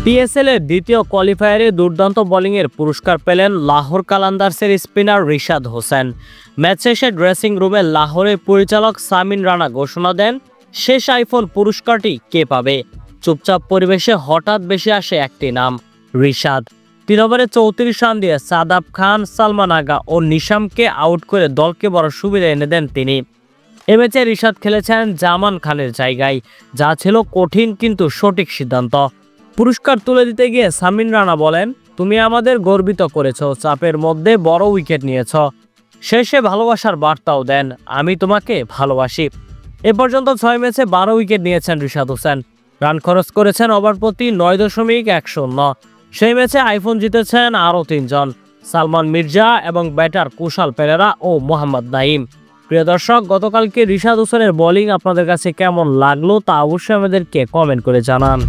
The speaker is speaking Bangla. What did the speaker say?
পিএসএল এর দ্বিতীয় কোয়ালিফায়ারে দুর্দান্ত বোলিংয়ের পুরস্কার পেলেন লাহোর কালান্দার্সের স্পিনার রিশাদ হোসেন। ম্যাচ শেষে ড্রেসিং রুমে লাহোরের পরিচালক সামিন রানা ঘোষণা দেন, শেষ আইফোন পুরস্কারটি কে পাবে। চুপচাপ পরিবেশে হঠাৎ বেশি আসে একটি নাম, রিশাদ। 3 ওভারে 34 রান দিয়ে সাদাব খান, সালমান আগা ও নিশামকে আউট করে দলকে বড় সুবিধা এনে দেন তিনি। এ ম্যাচে রিশাদ খেলেছেন জামান খানের জায়গায়, যা ছিল কঠিন কিন্তু সঠিক সিদ্ধান্ত। পুরস্কার তুলে দিতে গিয়ে সামিন রানা বলেন, তুমি আমাদের গর্বিত করেছ, চাপের মধ্যে বড় উইকেট নিয়েছ। শেষে ভালোবাসার বার্তাও দেন, আমি তোমাকে ভালোবাসি। এ পর্যন্ত 6 ম্যাচে 12 উইকেট নিয়েছেন রিশাদ হোসেন। রান খরচ করেছেন ওভার প্রতি 9.10। সেই ম্যাচে আইফোন জিতেছেন আরও 3 জন, সালমান মির্জা এবং ব্যাটার কুশাল পেরেরা ও মোহাম্মদ নাইম। প্রিয় দর্শক, গতকালকে রিশাদ হোসেনের বোলিং আপনাদের কাছে কেমন লাগলো তা অবশ্যই আমাদেরকে কমেন্ট করে জানান।